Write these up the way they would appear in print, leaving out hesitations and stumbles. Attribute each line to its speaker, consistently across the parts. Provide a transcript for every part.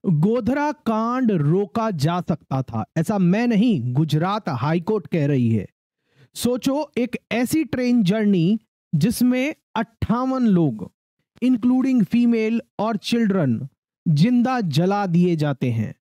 Speaker 1: गोधरा कांड रोका जा सकता था, ऐसा मैं नहीं, गुजरात हाईकोर्ट कह रही है। सोचो, एक ऐसी ट्रेन जर्नी जिसमें 58 लोग इंक्लूडिंग फीमेल और चिल्ड्रन जिंदा जला दिए जाते हैं,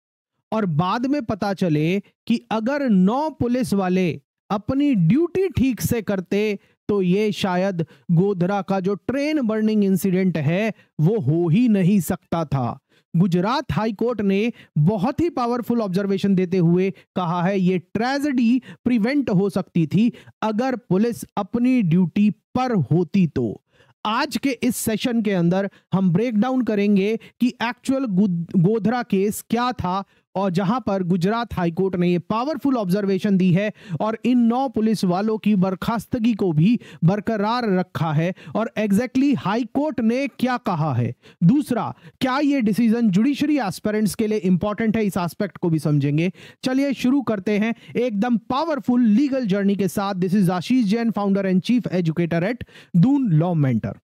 Speaker 1: और बाद में पता चले कि अगर 9 पुलिस वाले अपनी ड्यूटी ठीक से करते तो ये शायद गोधरा का जो ट्रेन बर्निंग इंसिडेंट है वो हो ही नहीं सकता था। गुजरात हाई कोर्ट ने बहुत ही पावरफुल ऑब्जर्वेशन देते हुए कहा है ये ट्रेजेडी प्रिवेंट हो सकती थी अगर पुलिस अपनी ड्यूटी पर होती तो। आज के इस सेशन के अंदर हम ब्रेक डाउन करेंगे कि एक्चुअल गोधरा केस क्या था, और जहां पर गुजरात हाईकोर्ट ने ये पावरफुल ऑब्जर्वेशन दी है और इन 9 पुलिस वालों की बर्खास्तगी को भी बरकरार रखा है, और एग्जैक्टली हाईकोर्ट ने क्या कहा है। दूसरा, क्या ये डिसीजन जुडिशरी एस्पिरेंट्स के लिए इंपॉर्टेंट है, इस एस्पेक्ट को भी समझेंगे। चलिए शुरू करते हैं एकदम पावरफुल लीगल जर्नी के साथ। This is Ashish Jain, founder and chief educator eight Doon law mentor.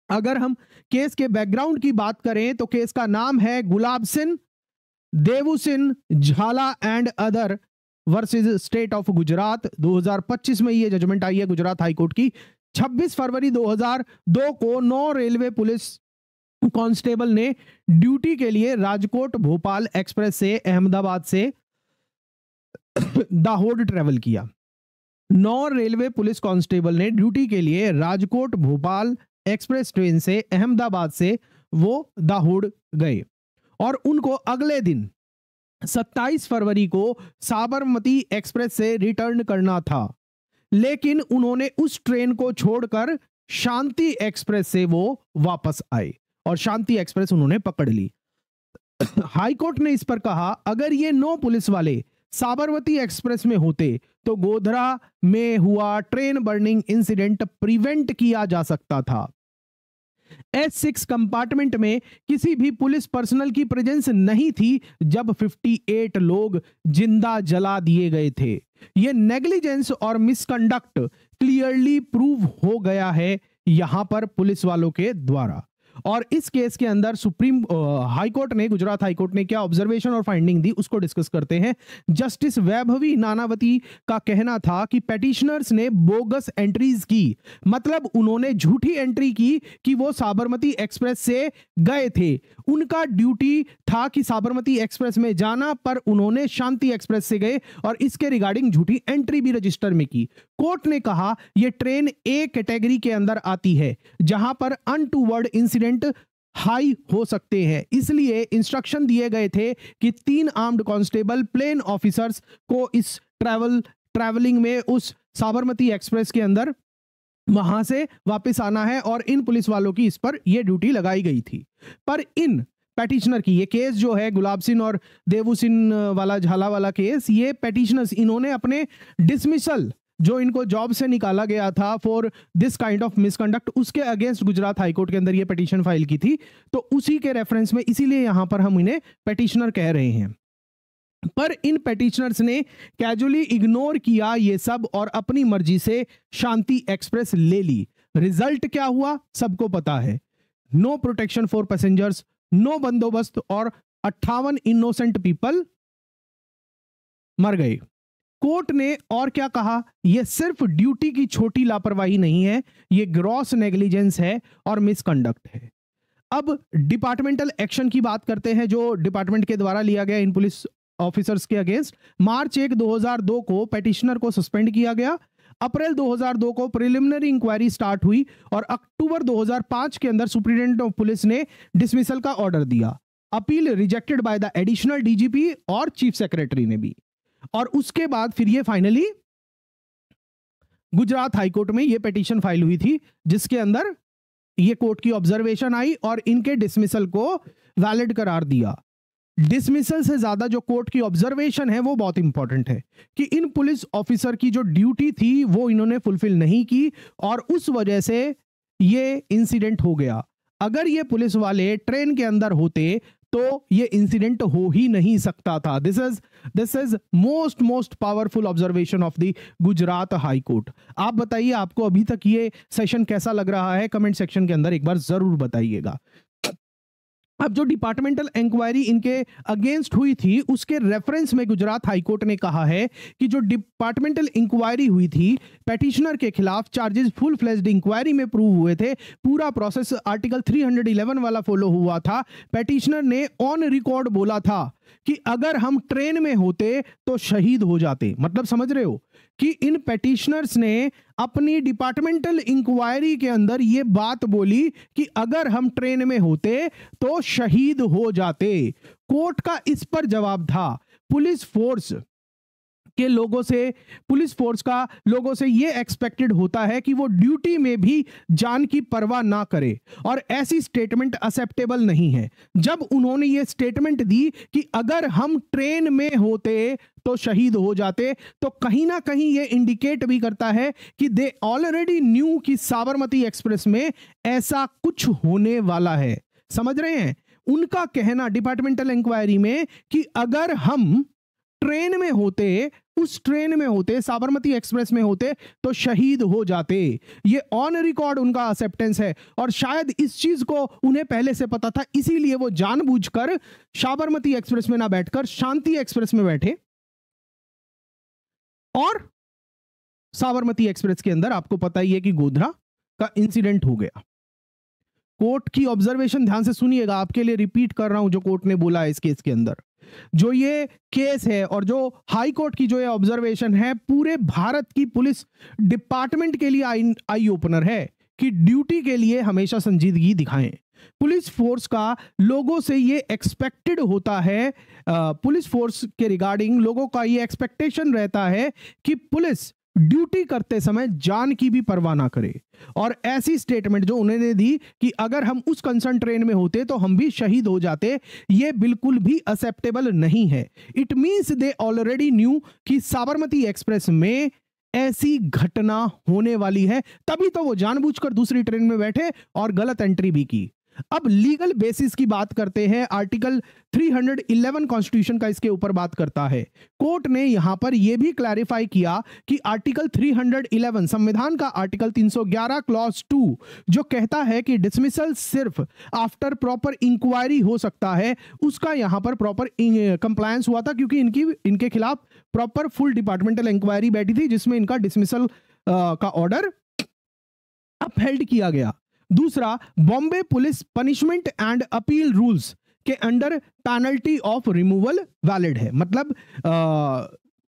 Speaker 1: अगर हम केस के बैकग्राउंड की बात करें तो केस का नाम है गुलाब सिंह, देवुसिन, झाला and other versus state of Gujarat. 2025 में ये जजमेंट आई है गुजरात हाईकोर्ट की। 26 फरवरी 2002 को 9 रेलवे पुलिस कांस्टेबल ने ड्यूटी के लिए राजकोट भोपाल एक्सप्रेस से अहमदाबाद से दाहोद ट्रेवल किया। 9 रेलवे पुलिस कांस्टेबल ने ड्यूटी के लिए राजकोट भोपाल एक्सप्रेस ट्रेन से अहमदाबाद से वो दाहोद गए, और उनको अगले दिन 27 फरवरी को साबरमती एक्सप्रेस से रिटर्न करना था, लेकिन उन्होंने उस ट्रेन को छोड़कर शांति एक्सप्रेस से वो वापस आए और शांति एक्सप्रेस उन्होंने पकड़ ली। हाईकोर्ट ने इस पर कहा अगर ये 9 पुलिस वाले साबरमती एक्सप्रेस में होते तो गोधरा में हुआ ट्रेन बर्निंग इंसिडेंट प्रिवेंट किया जा सकता था। S6 कंपार्टमेंट में किसी भी पुलिस पर्सनल की प्रेजेंस नहीं थी जब 58 लोग जिंदा जला दिए गए थे। यह नेग्लिजेंस और मिसकंडक्ट क्लियरली प्रूव हो गया है यहां पर पुलिस वालों के द्वारा। और इस केस के अंदर सुप्रीम हाई कोर्ट ने, गुजरात हाई कोर्ट ने क्या ऑब्जर्वेशन और फाइंडिंग दी उसको डिस्कस करते हैं। जस्टिस वैभवी नानावती का कहना था कि पेटिशनर्स ने बोगस एंट्रीज की, मतलब उन्होंने झूठी एंट्री की कि वो साबरमती एक्सप्रेस से गए थे। उनका ड्यूटी था कि साबरमती एक्सप्रेस में जाना, पर उन्होंने शांति एक्सप्रेस से गए और इसके रिगार्डिंग झूठी एंट्री भी रजिस्टर में की। कोर्ट ने कहा यह ट्रेन ए कैटेगरी के अंदर आती है जहां पर अनटूवर्ड इंसिडेंट हाई हो सकते हैं, इसलिए इंस्ट्रक्शन दिए गए थे कि 3 आर्म्ड कांस्टेबल प्लेन ऑफिसर्स को इस ट्रैवलिंग में उस साबरमती एक्सप्रेस के अंदर वहां से वापस आना है, और इन पुलिस वालों की इस पर यह ड्यूटी लगाई गई थी। पर इन पेटिशनर की ये केस जो है गुलाब सिंह और देवुसिन वाला, झाला वाला केस, ये पेटिशनर्स इन्होंने अपने डिसमिसल जो इनको जॉब से निकाला गया था for this kind of misconduct, उसके अगेंस्ट गुजरात हाईकोर्ट के अंदर ये पिटीशन फाइल की थी। तो उसी के रेफरेंस में, इसीलिए यहां पर हम इन्हें पेटिशनर कह रहे हैं। पर इन पेटिशनर्स ने कैजुअली इग्नोर किया ये सब और अपनी मर्जी से शांति एक्सप्रेस ले ली। रिजल्ट क्या हुआ सबको पता है, no protection for passengers, no बंदोबस्त, और 58 इनोसेंट पीपल मर गए। कोर्ट ने और क्या कहा, यह सिर्फ ड्यूटी की छोटी लापरवाही नहीं है, यह ग्रॉस नेग्लिजेंस है और मिसकंडक्ट है। अब डिपार्टमेंटल एक्शन की बात करते हैं जो डिपार्टमेंट के द्वारा लिया गया इन पुलिस ऑफिसर्स के अगेंस्ट। मार्च 1, 2002 को पेटिशनर को सस्पेंड किया गया। अप्रैल 2002 को प्रिलिमिनरी इंक्वायरी स्टार्ट हुई और अक्टूबर 2005 के अंदर सुप्रीडेंटेंट ऑफ पुलिस ने डिसमिसल का ऑर्डर दिया। Appeal rejected by the additional DGP और चीफ सेक्रेटरी ने भी। और उसके बाद फिर ये फाइनली गुजरात हाईकोर्ट में ये पिटीशन फाइल हुई थी, जिसके अंदर ये कोर्ट की ऑब्जर्वेशन आई और इनके डिसमिसल को वैलिड करार दिया। डिसमिसल से ज्यादा जो कोर्ट की ऑब्जर्वेशन है वो बहुत इंपॉर्टेंट है कि इन पुलिस ऑफिसर की जो ड्यूटी थी वो इन्होंने फुलफिल नहीं की और उस वजह से ये इंसिडेंट हो गया। अगर ये पुलिस वाले ट्रेन के अंदर होते तो ये इंसिडेंट हो ही नहीं सकता था। This is most powerful observation of the Gujarat high court. आप बताइए आपको अभी तक ये सेशन कैसा लग रहा है, कमेंट सेक्शन के अंदर एक बार जरूर बताइएगा। अब जो डिपार्टमेंटल इंक्वायरी इनके अगेंस्ट हुई थी उसके रेफरेंस में गुजरात हाईकोर्ट ने कहा है कि जो डिपार्टमेंटल इंक्वायरी हुई थी पेटिशनर के खिलाफ चार्जेस फुल फ्लेज्ड इंक्वायरी में प्रूव हुए थे, पूरा प्रोसेस आर्टिकल 311 वाला फॉलो हुआ था। पेटिशनर ने ऑन रिकॉर्ड बोला था कि अगर हम ट्रेन में होते तो शहीद हो जाते। मतलब समझ रहे हो कि इन पेटिशनर्स ने अपनी डिपार्टमेंटल इंक्वायरी के अंदर यह बात बोली कि अगर हम ट्रेन में होते तो शहीद हो जाते। कोर्ट का इस पर जवाब था पुलिस फोर्स का लोगों से यह एक्सपेक्टेड होता है कि वो ड्यूटी में भी जान की परवाह ना करे और ऐसी स्टेटमेंट एक्सेप्टेबल नहीं है। जब उन्होंने ये स्टेटमेंट दी कि अगर हम ट्रेन में होते तो शहीद हो जाते, तो कहीं ना कहीं ये इंडिकेट भी करता है कि दे ऑलरेडी न्यू कि साबरमती एक्सप्रेस में ऐसा कुछ होने वाला है। समझ रहे हैं? उनका कहना डिपार्टमेंटल इंक्वायरी में कि अगर हम ट्रेन में होते, उस ट्रेन में होते, साबरमती एक्सप्रेस में होते तो शहीद हो जाते। ये ऑन रिकॉर्ड उनका एक्सेप्टेंस है और शायद इस चीज को उन्हें पहले से पता था, इसीलिए वो जानबूझकर साबरमती एक्सप्रेस में ना बैठकर शांति एक्सप्रेस में बैठे और साबरमती एक्सप्रेस के अंदर आपको पता ही है कि गोधरा का इंसिडेंट हो गया। कोर्ट की ऑब्जर्वेशन ध्यान से सुनिएगा, आपके लिए रिपीट कर रहा हूं जो कोर्ट ने बोला है इस केस के अंदर। जो ये केस है और जो हाई कोर्ट की जो ये ऑब्जर्वेशन है पूरे भारत की पुलिस डिपार्टमेंट के लिए आई ओपनर है कि ड्यूटी के लिए हमेशा संजीदगी दिखाएं। पुलिस फोर्स का लोगों से ये एक्सपेक्टेड होता है, पुलिस फोर्स के रिगार्डिंग लोगों का ये एक्सपेक्टेशन रहता है कि पुलिस ड्यूटी करते समय जान की भी परवाह ना करे। और ऐसी स्टेटमेंट जो उन्होंने दी कि अगर हम उस कंसर्न ट्रेन में होते तो हम भी शहीद हो जाते, ये बिल्कुल भी एक्सेप्टेबल नहीं है। It means they already knew कि साबरमती एक्सप्रेस में ऐसी घटना होने वाली है, तभी तो वो जानबूझकर दूसरी ट्रेन में बैठे और गलत एंट्री भी की। अब लीगल बेसिस की बात करते हैं। आर्टिकल 311 कॉन्स्टिट्यूशन का इसके ऊपर बात करता है। कोर्ट ने यहां पर यह भी क्लैरिफाई किया कि आर्टिकल 311 संविधान का आर्टिकल 311 क्लॉज 2 जो कहता है कि डिसमिसल सिर्फ आफ्टर प्रॉपर इंक्वायरी हो सकता है, उसका यहां पर प्रॉपर कंप्लायंस हुआ था क्योंकि इनके खिलाफ प्रॉपर फुल डिपार्टमेंटल इंक्वायरी बैठी थी जिसमें इनका डिसमिसल का ऑर्डर अपहेल्ड किया गया। दूसरा, Bombay police punishment and appeal rules के under penalty of removal valid है। मतलब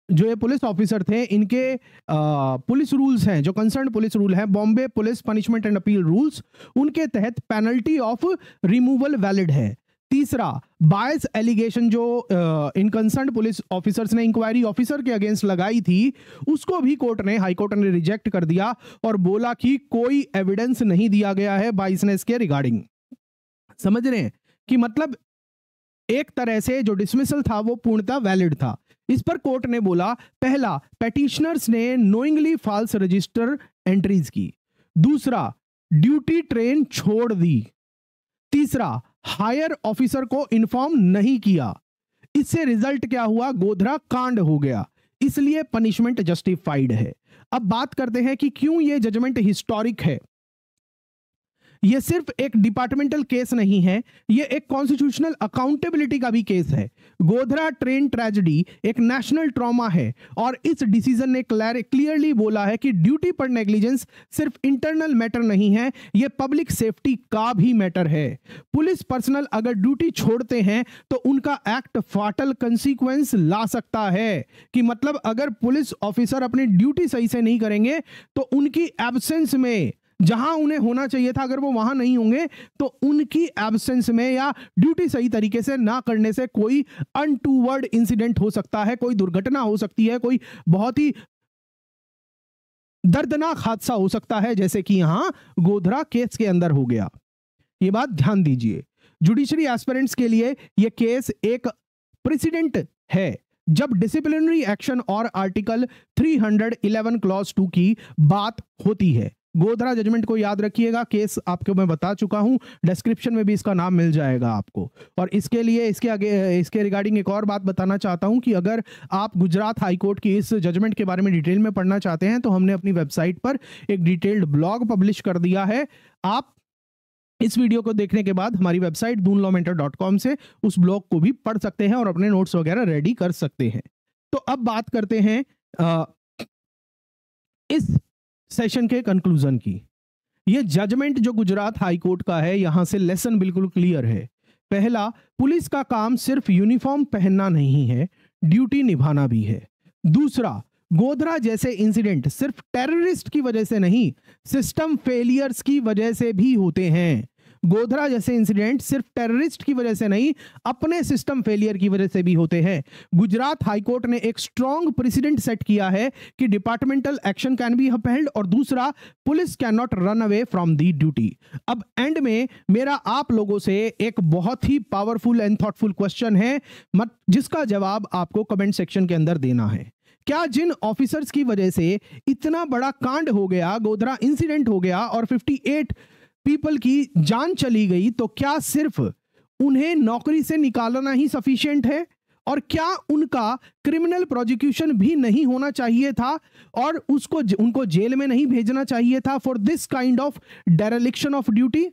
Speaker 1: जो ये पुलिस ऑफिसर थे इनके पुलिस रूल्स हैं, जो कंसर्न पुलिस रूल है Bombay police punishment and appeal rules, उनके तहत पेनल्टी ऑफ रिमूवल वैलिड है। तीसरा, बायस एलिगेशन जो इन कंसर्न पुलिस ऑफिसर्स ने इंक्वायरी ऑफिसर के अगेंस्ट लगाई थी उसको भी हाई कोर्ट ने रिजेक्ट कर दिया और बोला कि कोई एविडेंस नहीं दिया गया है बायसनेस के रिगार्डिंग। समझ रहे हैं कि मतलब एक तरह से जो डिसमिसल था वो पूर्णतः वैलिड था। इस पर कोर्ट ने बोला, पहला, पेटिशनर्स ने नोइंगली फॉल्स रजिस्टर एंट्रीज की। दूसरा, ड्यूटी ट्रेन छोड़ दी। तीसरा, हायर ऑफिसर को इन्फॉर्म नहीं किया। इससे रिजल्ट क्या हुआ? गोधरा कांड हो गया, इसलिए पनिशमेंट जस्टिफाइड है। अब बात करते हैं कि क्यों यह जजमेंट हिस्टोरिक है। यह सिर्फ एक डिपार्टमेंटल केस नहीं है, यह एक कॉन्स्टिट्यूशनल अकाउंटेबिलिटी का भी केस है। गोधरा ट्रेन ट्रेजेडी एक नेशनल ट्रॉमा है और इस डिसीजन ने क्लियरली बोला है कि ड्यूटी पर नेग्लिजेंस सिर्फ इंटरनल मैटर नहीं है, यह पब्लिक सेफ्टी का भी मैटर है। पुलिस पर्सनल अगर ड्यूटी छोड़ते हैं तो उनका एक्ट फाटल कंसीक्वेंस ला सकता है। कि मतलब अगर पुलिस ऑफिसर अपनी ड्यूटी सही से नहीं करेंगे तो उनकी एब्सेंस में, जहां उन्हें होना चाहिए था अगर वो वहां नहीं होंगे तो उनकी एब्सेंस में या ड्यूटी सही तरीके से ना करने से कोई अनटूवर्ड इंसिडेंट हो सकता है, कोई दुर्घटना हो सकती है, कोई बहुत ही दर्दनाक हादसा हो सकता है, जैसे कि यहां गोधरा केस के अंदर हो गया। ये बात ध्यान दीजिए। जुडिशरी एस्पिरेंट्स के लिए यह केस एक प्रेसिडेंट है जब डिसिप्लिनरी एक्शन और आर्टिकल 311 क्लॉज 2 की बात होती है। गोधरा जजमेंट को याद रखिएगा, केस आपको मैं बता चुका हूं, डिस्क्रिप्शन में भी इसका नाम मिल जाएगा आपको। और इसके लिए इसके रिगार्डिंग एक और बात बताना चाहता हूं कि अगर आप गुजरात हाई कोर्ट की इस जजमेंट के बारे में डिटेल में पढ़ना चाहते हैं तो हमने अपनी वेबसाइट पर एक डिटेल्ड ब्लॉग पब्लिश कर दिया है। आप इस वीडियो को देखने के बाद हमारी वेबसाइट doonlawmentor.com से उस ब्लॉग को भी पढ़ सकते हैं और अपने नोट्स वगैरह रेडी कर सकते हैं। तो अब बात करते हैं इस सेशन के कंक्लूजन की। ये जजमेंट जो गुजरात हाई कोर्ट का है, यहां से लेसन बिल्कुल क्लियर है। पहला, पुलिस का काम सिर्फ यूनिफॉर्म पहनना नहीं है, ड्यूटी निभाना भी है। दूसरा, गोधरा जैसे इंसिडेंट सिर्फ टेररिस्ट की वजह से नहीं, सिस्टम फेलियर्स की वजह से भी होते हैं। गोधरा जैसे इंसिडेंट सिर्फ टेररिस्ट की वजह से नहीं, अपने सिस्टम फेलियर की वजह से भी होते हैं। गुजरात हाई कोर्ट ने एक स्ट्रॉन्ग प्रेसिडेंट सेट किया है कि departmental action can be upheld, और दूसरा, police can not run away from the duty. अब एंड में मेरा आप लोगों से एक बहुत ही पावरफुल एंड थॉटफुल क्वेश्चन है, जिसका जवाब आपको कमेंट सेक्शन के अंदर देना है। क्या जिन ऑफिसर्स की वजह से इतना बड़ा कांड हो गया, गोधरा इंसिडेंट हो गया और 58 पीपल की जान चली गई, तो क्या सिर्फ उन्हें नौकरी से निकालना ही सफिशिएंट है? और क्या उनका क्रिमिनल प्रोसिक्यूशन भी नहीं होना चाहिए था और उनको जेल में नहीं भेजना चाहिए था for this kind of dereliction of duty?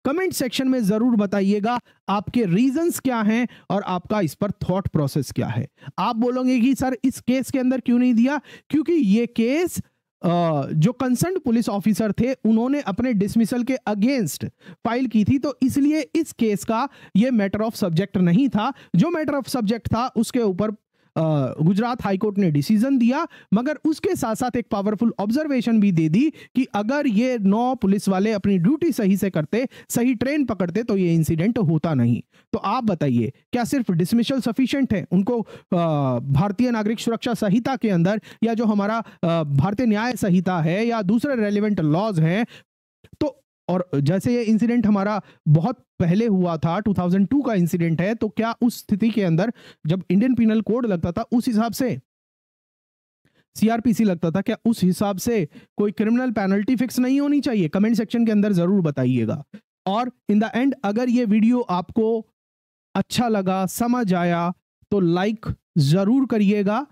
Speaker 1: Comment section में जरूर बताइएगा आपके रीजंस क्या हैं और आपका इस पर थॉट प्रोसेस क्या है। आप बोलोगे कि सर इस केस के अंदर क्यों नहीं दिया? क्योंकि ये केस जो कंसर्न पुलिस ऑफिसर थे उन्होंने अपने डिसमिसल के अगेंस्ट फाइल की थी, तो इसलिए इस केस का ये मैटर ऑफ सब्जेक्ट नहीं था। जो मैटर ऑफ सब्जेक्ट था उसके ऊपर गुजरात हाईकोर्ट ने डिसीजन दिया, मगर उसके साथ साथ एक पावरफुल ऑब्जर्वेशन भी दे दी कि अगर ये 9 पुलिस वाले अपनी ड्यूटी सही से करते, सही ट्रेन पकड़ते, तो ये इंसिडेंट होता नहीं। तो आप बताइए, क्या सिर्फ डिसमिसल सफिशिएंट है? उनको भारतीय नागरिक सुरक्षा संहिता के अंदर या जो हमारा भारतीय न्याय संहिता है या दूसरे रेलिवेंट लॉज हैं, तो और जैसे ये इंसिडेंट हमारा बहुत पहले हुआ था, 2002 का इंसिडेंट है, तो क्या उस स्थिति के अंदर जब इंडियन पिनल कोड लगता था उस हिसाब से सीआरपीसी लगता था, क्या उस हिसाब से कोई क्रिमिनल पेनल्टी फिक्स नहीं होनी चाहिए? कमेंट सेक्शन के अंदर जरूर बताइएगा। और इन द एंड अगर ये वीडियो आपको अच्छा लगा, समझ आया, तो लाइक जरूर करिएगा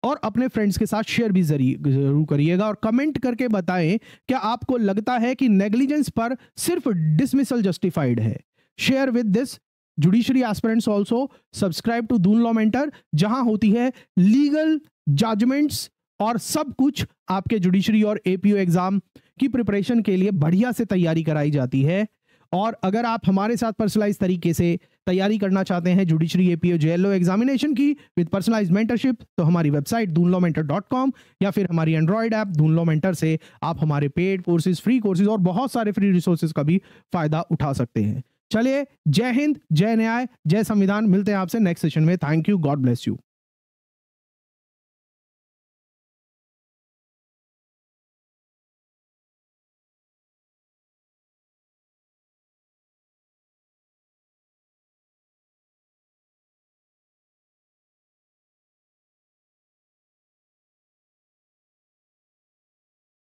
Speaker 1: और अपने फ्रेंड्स के साथ शेयर भी जरूर करिएगा और कमेंट करके बताएं क्या आपको लगता है कि नेग्लिजेंस पर सिर्फ डिसमिसल जस्टिफाइड है। Share with this judiciary aspirants also, subscribe to Doon law mentor, जहां होती है लीगल जजमेंट्स और सब कुछ आपके जुडिशरी और एपीओ एग्जाम की प्रिपरेशन के लिए बढ़िया से तैयारी कराई जाती है। और अगर आप हमारे साथ पर्सनलाइज तरीके से तैयारी करना चाहते हैं जुडिशरी एपीओ जेएलओ एग्जामिनेशन की विद पर्सनलाइज मेंटरशिप, तो हमारी वेबसाइट doonlawmentor.com या फिर हमारी Android app Doon law mentor से आप हमारे पेड कोर्सेज, फ्री कोर्सेज और बहुत सारे फ्री रिसोर्सेज का भी फायदा उठा सकते हैं। चलिए, जय हिंद, जय न्याय, जय संविधान। मिलते हैं आपसे नेक्स्ट सेशन में। Thank you, God bless you.